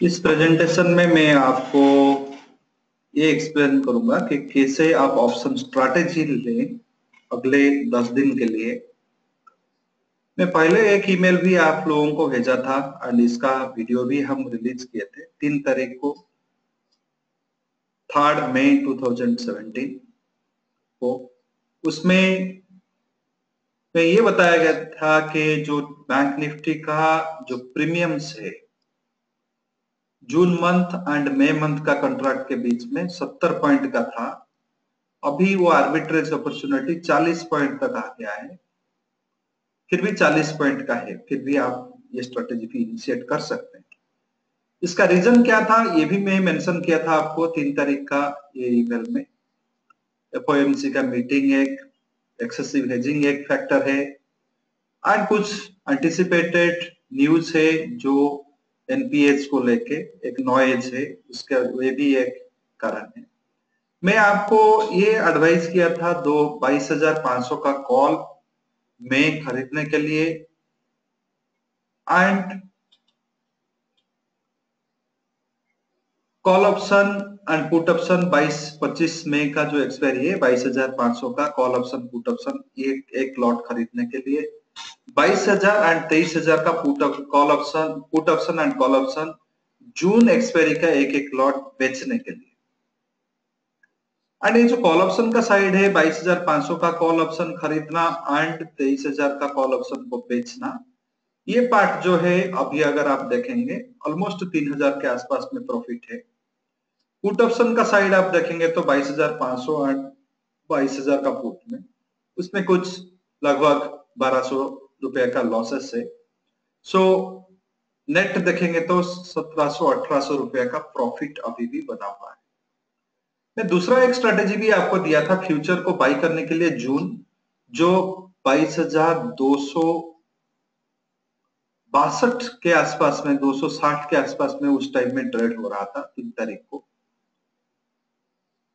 इस प्रेजेंटेशन में मैं आपको ये एक्सप्लेन करूंगा कि कैसे आप ऑप्शन स्ट्रैटेजी लें अगले 10 दिन के लिए। मैं पहले एक ईमेल भी आप लोगों को भेजा था और इसका वीडियो भी हम रिलीज किए थे 3 तारीख को, 3 मई 2017 को। उसमें ये बताया गया था कि जो बैंक निफ्टी का जो प्रीमियम्स है June month and May month का कॉन्ट्रैक्ट के बीच में 70 पॉइंट का था। अभी वो आर्बिट्रेज अपॉर्चुनिटी 40 पॉइंट तक आ गया है, फिर भी 40 पॉइंट का है, फिर भी आप ये स्ट्रेटेजी भी इनिशिएट कर सकते हैं। इसका रीजन क्या था ये भी मैं मेंशन किया था आपको 3 तारीख का ये ईमेल में। एफओएमसी का मीटिंग एक एक्सेसिव हेजिंग एक फैक्टर है और कुछ एंटिसिपेटेड न्यूज है जो एनपीएस को लेके एक नॉइज है, उसका वे भी एक कारण है। मैं आपको ये एडवाइस किया था 22,500 का कॉल में खरीदने के लिए and call option and put option 22-25 मई का जो एक्सपायरी है 22,500 का कॉल ऑप्शन पुट ऑप्शन एक लॉट खरीदने के लिए, 22,000 एंड 23,000 का put option and call option June expiry का एक लॉट बेचने के लिए। एंड ये जो कॉल ऑप्शन का साइड है 22,500 का कॉल ऑप्शन खरीदना एंड 23,000 का कॉल ऑप्शन को बेचना, ये पार्ट जो है अभी अगर आप देखेंगे ऑलमोस्ट 3,000 के आसपास में प्रॉफिट है। पुट ऑप्शन का साइड आप देखेंगे तो 22,500 एंड 22,000 का पुट में उसमें कुछ लगभग 1,200 रुपए का लॉसेस है। सो नेट देखेंगे तो 1,700-1,800 रुपए का प्रॉफिट अभी भी बना हुआ है। मैं दूसरा एक स्ट्रेटेजी भी आपको दिया था फ्यूचर को बाई करने के लिए जून, जो 22,262 के आसपास में 260 के आसपास में उस टाइम में ट्रेड हो रहा था 3 तारीख को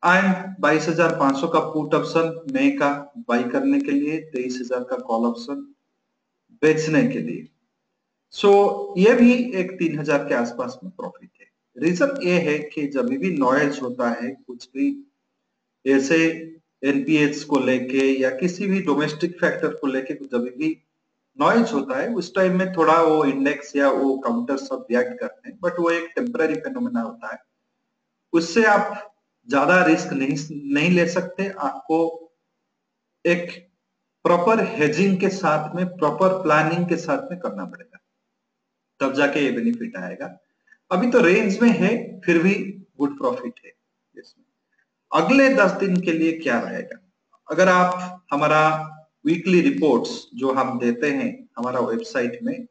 एंड 22,500 का पुट ऑप्शन मई का बाई करने के लिए, 23,000 का कॉल ऑप्शन बेचने के लिए। सो ये भी एक 3,000 के आसपास में प्रॉफिट है। रीजन ये है कि जब भी नॉइज होता है कुछ भी ऐसे एनपीएस को लेके या किसी भी डोमेस्टिक फैक्टर को लेके जब भी नॉइज होता है उस टाइम में थोड़ा वो इंडेक्स या वो काउंटर सब रिएक्ट करते हैं, बट वो एक टेम्पररी फेनोमेना होता है, उससे आप ज्यादा रिस्क नहीं ले सकते। आपको एक प्रॉपर हेजिंग के साथ में प्रॉपर प्लानिंग के साथ में करना पड़ेगा, तब जाके ये बेनिफिट आएगा। अभी तो रेंज में है फिर भी गुड प्रॉफिट है इसमें। अगले 10 दिन के लिए क्या रहेगा, अगर आप हमारा वीकली रिपोर्ट्स जो हम देते हैं हमारा वेबसाइट में,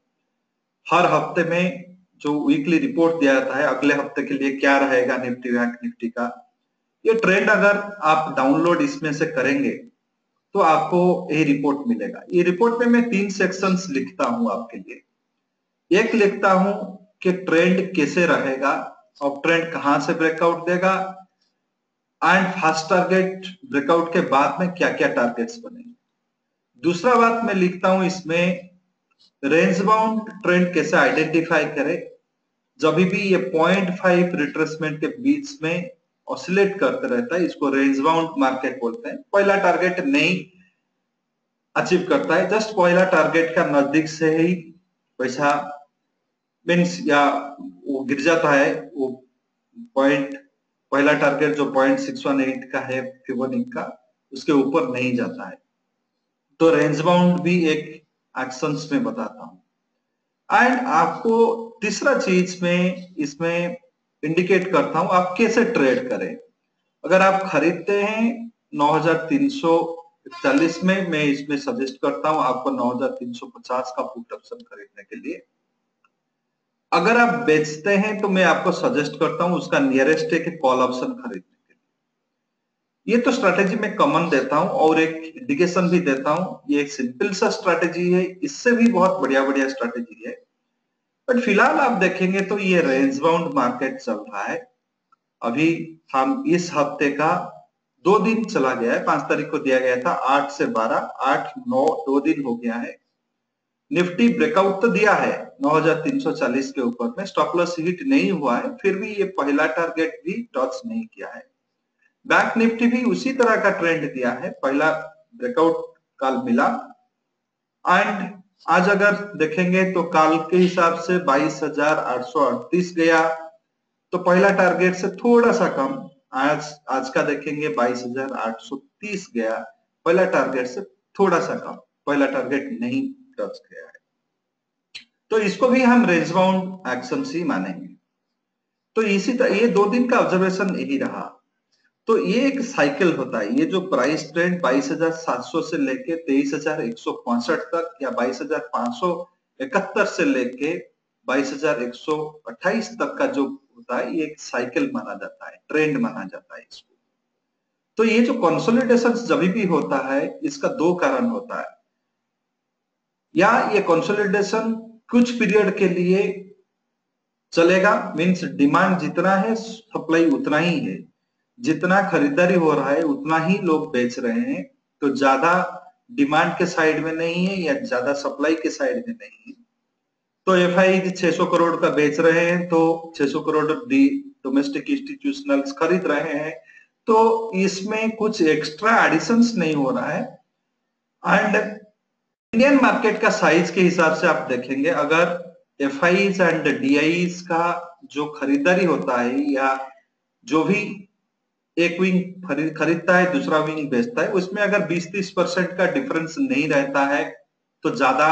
हर हफ्ते में जो वीकली रिपोर्ट दिया जाता है अगले हफ्ते के लिए क्या रहेगा निफ्टी बैंक निफ्टी का, ये ट्रेंड अगर आप डाउनलोड इसमें से करेंगे तो आपको ये रिपोर्ट मिलेगा। ये रिपोर्ट में मैं 3 सेक्शंस लिखता हूं आपके लिए। एक लिखता हूं कि ट्रेंड कैसे रहेगा और ट्रेंड कहां से ब्रेकआउट देगा एंड फर्स्ट टारगेट ब्रेकआउट के बाद में क्या क्या टारगेट्स बनेंगे। दूसरा बात मैं लिखता हूं इसमें रेंज बाउंड ट्रेंड कैसे आइडेंटिफाई करें जब भी ये 0.5 रिट्रेसमेंट के बीच में ऑसिलेट करते रहता है, इसको रेंज बाउंड मार्केट बोलते हैं। पहला टारगेट नहीं अचीव करता है, जस्ट पहला टारगेट का नजदीक से ही पैसा मीन्स या वो गिर जाता है, वो पॉइंट पहला टारगेट जो 0.618 का है फिबोनाची का उसके ऊपर नहीं जाता है, तो रेंज बाउंड भी एक एक्शंस में बताता हूं। एंड आपको तीसरा चीज में इसमें इंडिकेट करता हूं आप कैसे ट्रेड करें। अगर आप खरीदते हैं 9,340 में, मैं इसमें सजेस्ट करता हूं आपको 9,350 का पुट ऑप्शन खरीदने के लिए। अगर आप बेचते हैं तो मैं आपको सजेस्ट करता हूं उसका नियरेस्ट एक कॉल ऑप्शन खरीदने के लिए। ये तो स्ट्रैटेजी में कॉमन देता हूं और एक इंडिकेशन भी देता हूं, ये एक सिंपल सा स्ट्रैटेजी है, इससे भी बहुत बढ़िया बढ़िया स्ट्रैटेजी है। बट फिलहाल आप देखेंगे तो ये रेंज बाउंड मार्केट चल रहा है। अभी हम इस हफ्ते का 2 दिन चला गया है, 5 तारीख को दिया गया था 8 से 12, 8 9 2 दिन हो गया है। निफ्टी ब्रेकआउट तो दिया है 9340 के ऊपर में, स्टॉप लॉस हिट नहीं हुआ है, फिर भी ये पहला टारगेट भी टच नहीं किया है। बैंक निफ्टी भी उसी तरह का ट्रेंड दिया है, पहला ब्रेकआउट कल मिला एंड आज अगर देखेंगे तो काल के हिसाब से 22,838 गया, तो पहला टारगेट से थोड़ा सा कम। आज का देखेंगे 22,830 गया, पहला टारगेट से थोड़ा सा कम, पहला टारगेट नहीं टच गया है, तो इसको भी हम रेंज बाउंड एक्शन से मानेंगे। तो इसी तरह ये 2 दिन का ऑब्जर्वेशन यही रहा। तो ये एक साइकिल होता है, ये जो प्राइस ट्रेंड 22,700 से लेके 23,165 तक या 22,571 से लेके 22,128 तक का जो होता है, ये एक साइकिल माना जाता है, ट्रेंड माना जाता है इसको। तो ये जो कंसोलिडेशन जब भी होता है, इसका 2 कारण होता है, या ये कंसोलिडेशन कुछ पीरियड के लिए चलेगा, मींस डिमांड जितना है सप्लाई उतना ही है, जितना खरीदारी हो रहा है उतना ही लोग बेच रहे हैं, तो ज्यादा डिमांड के साइड में नहीं है या ज्यादा सप्लाई के साइड में नहीं है। तो एफआई 600 करोड़ का बेच रहे हैं, तो 600 करोड़ डोमेस्टिक इंस्टीट्यूशनल्स खरीद रहे हैं, तो इसमें कुछ एक्स्ट्रा एडिशंस नहीं हो रहा है। एंड इंडियन मार्केट का साइज के हिसाब से आप देखेंगे, अगर एफआईज एंड डीआईज का जो खरीदारी होता है, या जो भी एक विंग खरीदता है दूसरा विंग बेचता है, उसमें अगर 20-30% का डिफरेंस नहीं रहता है तो ज्यादा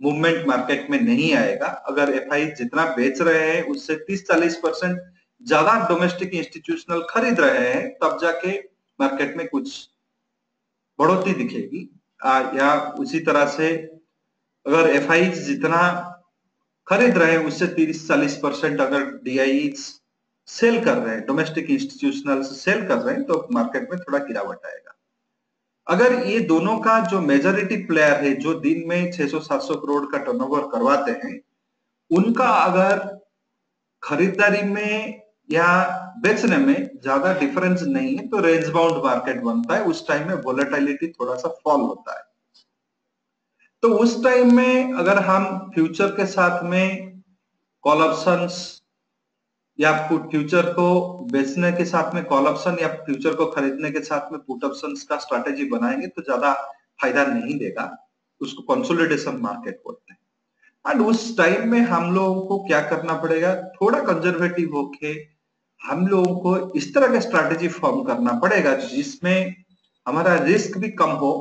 मूवमेंट मार्केट में नहीं आएगा। अगर एफआई जितना बेच रहे हैं उससे 30-40% ज्यादा डोमेस्टिक इंस्टीट्यूशनल खरीद रहे हैं, तब जाके मार्केट में कुछ बढ़ोतरी दिखेगी। या उसी तरह से अगर एफआई जितना खरीद रहे हैं उससे 30-40% अगर डीआई सेल कर रहे हैं, डोमेस्टिक इंस्टीट्यूशनल सेल कर रहे हैं, तो मार्केट में थोड़ा गिरावट आएगा। अगर ये दोनों का जो मेजॉरिटी प्लेयर है, जो दिन में 600-700 करोड़ का टर्नओवर करवाते हैं, उनका अगर खरीदारी में या बेचने में ज्यादा डिफरेंस नहीं है, तो रेंज बाउंड मार्केट बनता है। उस टाइम में वोलेटिलिटी थोड़ा सा फॉल होता है। तो उस टाइम में अगर हम फ्यूचर के साथ में कॉल ऑप्शंस या फ्यूचर को बेचने के साथ में कॉल ऑप्शन या फ्यूचर को खरीदने के साथ में पुट ऑप्शंस का स्ट्रैटेजी बनाएंगे, तो ज्यादा फायदा नहीं देगा। उसको कंसोलिडेशन मार्केट बोलते हैं। एंड उस टाइम में हम लोगों को क्या करना पड़ेगा, थोड़ा कंजर्वेटिव होके हम लोगों को इस तरह का स्ट्रैटेजी फॉर्म करना पड़ेगा जिसमें हमारा रिस्क भी कम हो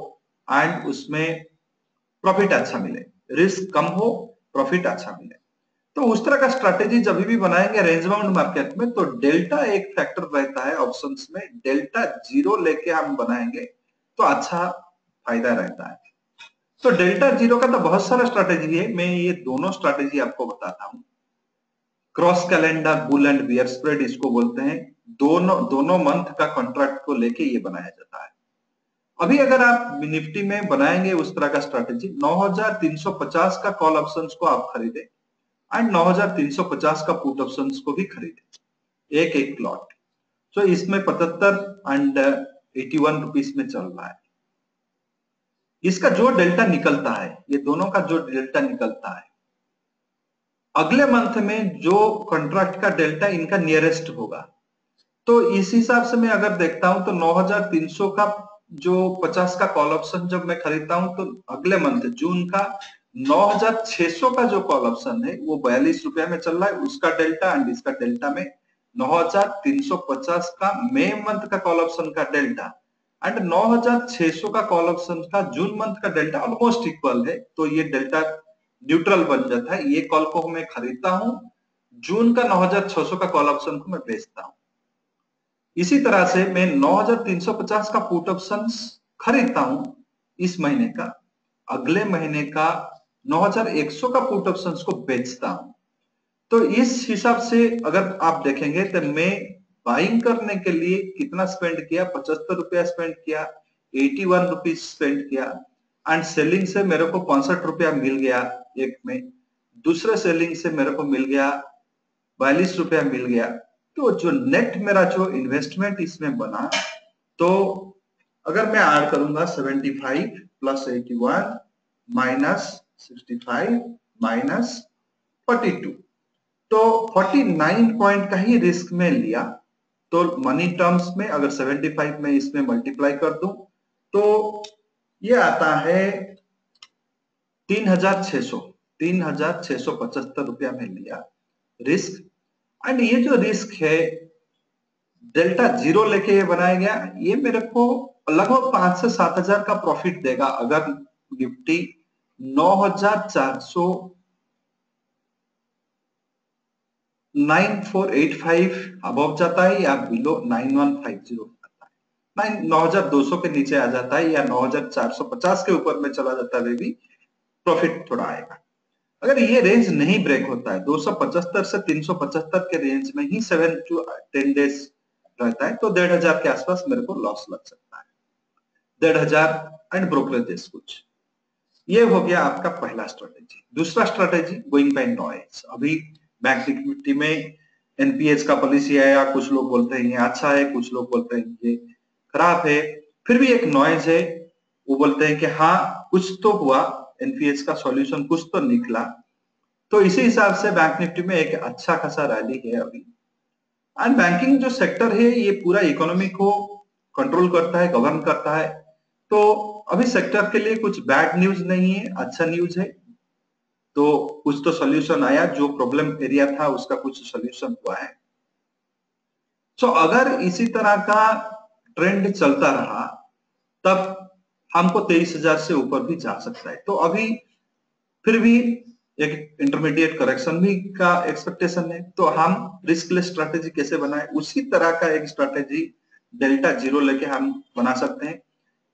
एंड उसमें प्रॉफिट अच्छा मिले। रिस्क कम हो, प्रॉफिट अच्छा मिले, तो उस तरह का स्ट्रैटेजी जब भी बनाएंगे रेंज बाउंड मार्केट में, तो डेल्टा एक फैक्टर रहता है ऑप्शंस में, डेल्टा 0 लेके हम बनाएंगे तो अच्छा फायदा रहता है। तो डेल्टा 0 का तो बहुत सारा स्ट्रैटेजी है, मैं ये दोनों स्ट्रैटेजी आपको बताता हूं। Cross calendar bull and bear spread इसको बोलते हैं। दोनों मंथ का कॉन्ट्रैक्ट को लेके ये बनाया जाता है। अभी अगर आप निफ्टी में बनाएंगे उस तरह का स्ट्रैटेजी, 9350 का कॉल ऑप्शंस को आप खरीदे एंड 9350 का पुट ऑप्शंस को भी खरीदे, एक एक लॉट। तो इसमें 75 एंड 81 रुपीस में चल रहा है। इसका जो डेल्टा निकलता है, ये दोनों का जो डेल्टा निकलता है, अगले मंथ में जो कॉन्ट्रैक्ट का डेल्टा इनका नियरेस्ट होगा, तो इस हिसाब से मैं अगर देखता हूं तो 9300 का जो 50 का कॉल ऑप्शन जब मैं खरीदता हूं, तो अगले मंथ जून का 9600 का जो कॉल ऑप्शन है वो 42 रुपया में चल रहा है, उसका डेल्टा एंड इसका डेल्टा में 9350 का मई मंथ का कॉल ऑप्शन का डेल्टा एंड 9600 का कॉल ऑप्शन का जून मंथ का डेल्टा ऑलमोस्ट इक्वल है। तो ये डेल्टा न्यूट्रल बन जाता है। ये कॉल को मैं खरीदता हूं, जून का 9600 का कॉल ऑप्शन को मैं बेचता हूं। इसी तरह से मैं 9350 का पुट ऑप्शन खरीदता हूं इस महीने का, अगले महीने का 9100 का पुट ऑप्शन को बेचता हूं। तो इस हिसाब से अगर आप देखेंगे तो मैं बाइंग करने के लिए कितना स्पेंड किया, 75 रुपया स्पेंड किया, 81 रुपीज स्पेंड किया एंड सेलिंग से मेरे को 65 रुपया मिल गया एक में, दूसरे सेलिंग से मेरे को मिल गया 42 रुपया मिल गया। तो जो नेट मेरा जो इन्वेस्टमेंट इसमें बना, तो अगर मैं ऐड करूंगा 75 प्लस 81 माइनस 65 माइनस 42, तो 49 पॉइंट का ही रिस्क में लिया। तो मनी टर्म्स में अगर 75 में इसमें मल्टीप्लाई कर दूं तो ये आता है 3675 रुपया में लिया रिस्क। एंड ये जो रिस्क है डेल्टा जीरो लेके ये बनाया गया, ये मेरे को लगभग 5 से 7 हजार का प्रॉफिट देगा अगर निफ्टी 9485 अबव जाता है या बिलो 9150 आता है, 9200 के नीचे आ जाता है या 9450 के ऊपर में चला जाता है भी प्रॉफिट थोड़ा आएगा। अगर ये रेंज नहीं ब्रेक होता है 275 से 375 के रेंज में ही 7 to 10 डेज रहता है तो 1500 के आसपास मेरे को लॉस लग सकता है, 1500 एंड ब्रोकरेजेस कुछ। ये हो गया आपका पहला स्ट्रेटेजी। दूसरा स्ट्रेटेजी गोइंग बाय नॉइज। अभी बैंक निफ्टी में एनपीएस का पॉलिसी आया, कुछ लोग बोलते हैं ये अच्छा है, कुछ लोग बोलते हैं ये खराब है, फिर भी एक नॉइज है। वो बोलते हैं कि हाँ कुछ तो हुआ, एनपीएस का सॉल्यूशन कुछ तो निकला। तो इसी हिसाब से बैंक निफ्टी में एक अच्छा खासा रैली है अभी। एंड बैंकिंग जो सेक्टर है ये पूरा इकोनॉमी को कंट्रोल करता है, गवर्न करता है। तो अभी सेक्टर के लिए कुछ बैड न्यूज नहीं है, अच्छा न्यूज है। तो कुछ तो सॉल्यूशन आया, जो प्रॉब्लम एरिया था उसका कुछ सॉल्यूशन हुआ है। सो अगर इसी तरह का ट्रेंड चलता रहा तब हमको 23,000 से ऊपर भी जा सकता है। तो अभी फिर भी एक इंटरमीडिएट करेक्शन भी का एक्सपेक्टेशन है। तो हम रिस्कलेस स्ट्रैटेजी कैसे बनाए, उसी तरह का एक स्ट्रैटेजी डेल्टा जीरो लेके हम बना सकते हैं।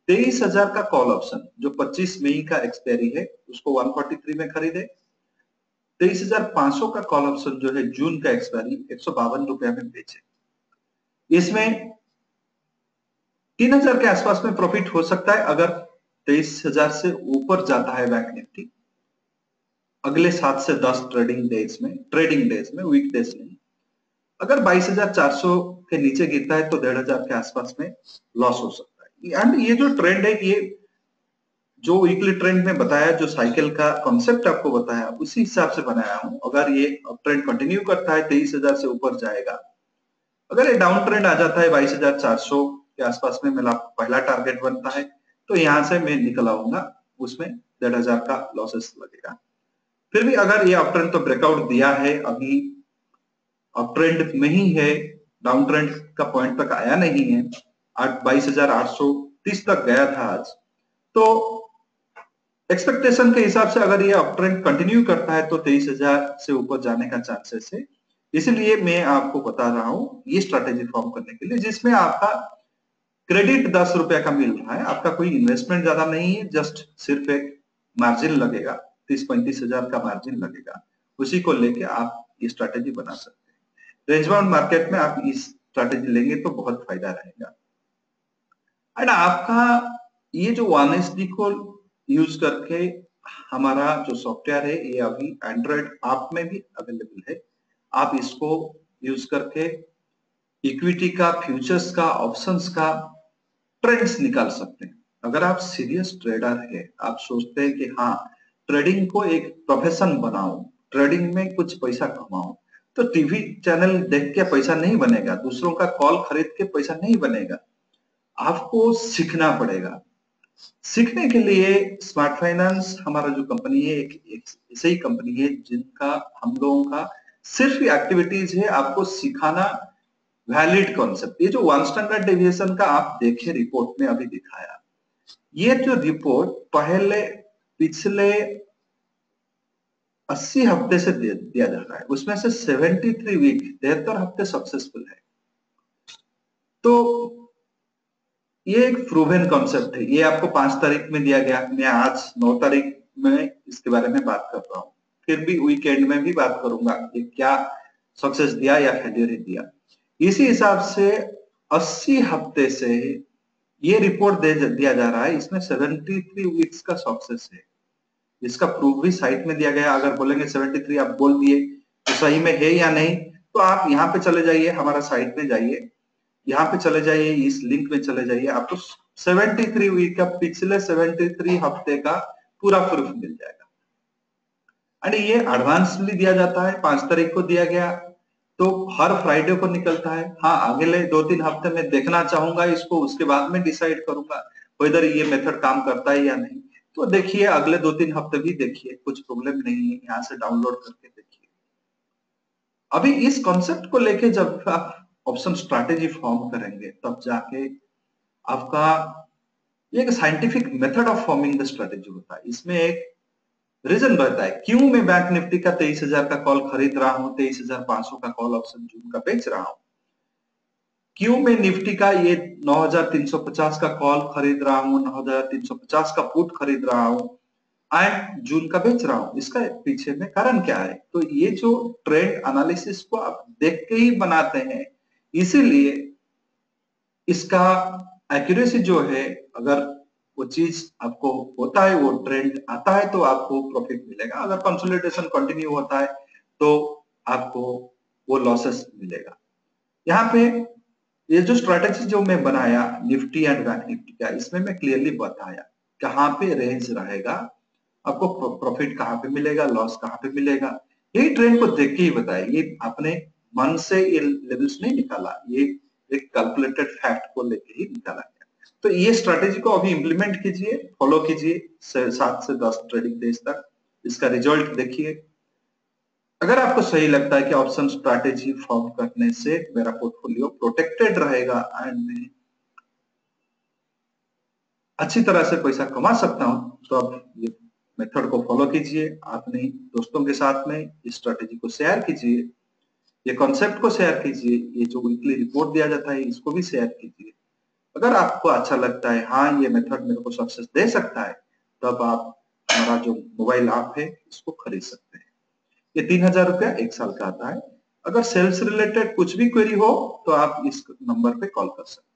23,000 का कॉल ऑप्शन जो 25 मई का एक्सपायरी है उसको 143 में खरीदे। 23,500 का कॉल ऑप्शन जो है जून का एक्सपायरी 152 रुपया में बेचे। इसमें 3,000 के आसपास में प्रॉफिट हो सकता है अगर 23,000 से ऊपर जाता है बैंक निफ्टी अगले 7 से 10 ट्रेडिंग डेज में वीक डेज नहीं। अगर 22,400 के नीचे गिरता है तो 1,500 के आसपास में लॉस हो सकता है। एंड ये जो ट्रेंड है, ये जो वीकली ट्रेंड में बताया, जो साइकिल का कॉन्सेप्ट आपको बताया, उसी हिसाब से बनाया हूं। अगर ये ट्रेंड कंटिन्यू करता है 23,000 से ऊपर जाएगा। अगर ये डाउन ट्रेंड आ जाता है 22,400 के आसपास में मेरा पहला टारगेट बनता है, तो यहां से मैं निकल आऊंगा, उसमें 1,500 का लॉसेस लगेगा। फिर भी अगर ये अप ट्रेंड तो ब्रेकआउट दिया है, अभी अप ट्रेंड में ही है, डाउन ट्रेंड का पॉइंट तक आया नहीं है, 22,830 तक गया था आज। तो एक्सपेक्टेशन के हिसाब से अगर ये अप ट्रेंड कंटिन्यू करता है तो 23,000 से ऊपर जाने का चांसेस है। इसलिए मैं आपको बता रहा हूं ये स्ट्रैटेजी फॉर्म करने के लिए, जिसमें आपका क्रेडिट 10 रुपया का मिल रहा है, आपका कोई इन्वेस्टमेंट ज्यादा नहीं है, जस्ट सिर्फ एक मार्जिन लगेगा, 30-35,000 का मार्जिन लगेगा, उसी को लेके आप ये स्ट्रैटेजी बना सकते हैं। रेंज बाउंड मार्केट में आप इस स्ट्रैटेजी लेंगे तो बहुत फायदा रहेगा। एंड आपका ये जो 1SD को यूज करके हमारा जो सॉफ्टवेयर है ये अभी एंड्रॉइड ऐप में भी अवेलेबल है। आप इसको यूज करके इक्विटी का, फ्यूचर्स का, ऑप्शंस का ट्रेंड्स निकाल सकते हैं। अगर आप सीरियस ट्रेडर है, आप सोचते हैं कि हाँ ट्रेडिंग को एक प्रोफेशन बनाऊं, ट्रेडिंग में कुछ पैसा कमाऊं, तो टीवी चैनल देख के पैसा नहीं बनेगा, दूसरों का कॉल खरीद के पैसा नहीं बनेगा, आपको सीखना पड़ेगा। सीखने के लिए स्मार्ट फाइनेंस हमारा जो कंपनी है एक ऐसी ही कंपनी है जिनका हम लोगों का सिर्फ एक्टिविटीज है आपको सिखाना वैलिड कॉन्सेप्ट। ये जो 1 स्टैंडर्ड डेविएशन का आप देखे रिपोर्ट में अभी दिखाया, ये जो रिपोर्ट पिछले 80 हफ्ते से दिया जा रहा है, उसमें से 73 वीक 73 हफ्ते सक्सेसफुल है। तो ये एक प्रूवन कॉन्सेप्ट है। ये आपको 5 तारीख में दिया गया, मैं आज 9 तारीख में इसके बारे में बात कर रहा हूं, फिर भी वीकेंड में भी बात करूंगा कि क्या सक्सेस दिया या फेलियर दिया। इसी हिसाब से 80 हफ्ते से ये रिपोर्ट दिया जा रहा है, इसमें 73 वीक्स का सक्सेस है। इसका प्रूफ भी साइट में दिया गया। अगर बोलेंगे 73 आप बोल दिए तो सही में है या नहीं, तो आप यहाँ पे चले जाइए, हमारा साइट में जाइए, यहाँ पे चले जाइए, इस लिंक में चले जाइए, आपको 73 वीक का पिछले 73 हफ्ते का पूरा प्रूफ मिल जाएगा। और ये एडवांसली दिया जाता है, 5 तारीख को दिया गया तो हर फ्राइडे को निकलता है। हाँ, अगले 2-3 हफ्ते में देखना चाहूंगा इसको, उसके बाद में डिसाइड करूंगा वेदर ये मेथड काम करता है या नहीं। तो देखिए अगले 2-3 हफ्ते भी देखिए, कुछ प्रॉब्लम नहीं है, यहाँ से डाउनलोड करके देखिए। अभी इस कॉन्सेप्ट को लेके जब आप ऑप्शन स्ट्रैटेजी फॉर्म करेंगे तब जाके आपका एक scientific method of forming the strategy होता है। इसमें एक रीजन रहता है क्यों मैं बैंक निफ्टी का 23,000 का कॉल खरीद रहा हूं, 23,500 का कॉल ऑप्शन जून का बेच रहा हूं, क्यों मैं निफ्टी का ये 9,350 का कॉल खरीद रहा हूं, 9,350 का पुट खरीद रहा हूं एंड जून का बेच रहा हूं, इसका पीछे में कारण क्या है। तो ये जो ट्रेंड एनालिसिस को आप देख के ही बनाते हैं, इसीलिए इसका एक्यूरेसी जो है, अगर वो चीज आपको होता है, वो ट्रेंड आता है तो आपको प्रॉफिट मिलेगा, अगर कंसोलिडेशन कंटिन्यू होता है तो आपको वो लॉसेस मिलेगा। यहाँ पे ये जो स्ट्रेटेजी जो मैं बनाया निफ्टी एंड बैंक निफ्टी का, इसमें मैं क्लियरली बताया कहाँ पे रेंज रहेगा, आपको प्रॉफिट कहाँ पे मिलेगा, लॉस कहाँ पे मिलेगा, यही ट्रेंड को देख के ही बताया। ये अपने मन से ये लेवल्स नहीं निकाला, ये एक कैलकुलेटेड फैक्ट को लेके ही निकाला गया। तो ये स्ट्रेटेजी को अभी इंप्लीमेंट कीजिए, फॉलो कीजिए 7 से 10 ट्रेडिंग डेज तक, इसका रिजल्ट देखिए। अगर आपको सही लगता है कि ऑप्शन स्ट्रैटेजी फॉर्म करने से मेरा पोर्टफोलियो प्रोटेक्टेड रहेगा एंड मैं अच्छी तरह से पैसा कमा सकता हूं, तो आप ये मेथड को फॉलो कीजिए, अपने दोस्तों के साथ में इस स्ट्रैटेजी को शेयर कीजिए, ये कॉन्सेप्ट को शेयर कीजिए, ये जो वीकली रिपोर्ट दिया जाता है इसको भी शेयर कीजिए। अगर आपको अच्छा लगता है, हाँ ये मेथड मेरे को सक्सेस दे सकता है, तब आप हमारा जो मोबाइल ऐप है इसको खरीद सकते हैं। ये 3,000 रुपया 1 साल का आता है। अगर सेल्स रिलेटेड कुछ भी क्वेरी हो तो आप इस नंबर पे कॉल कर सकते हैं।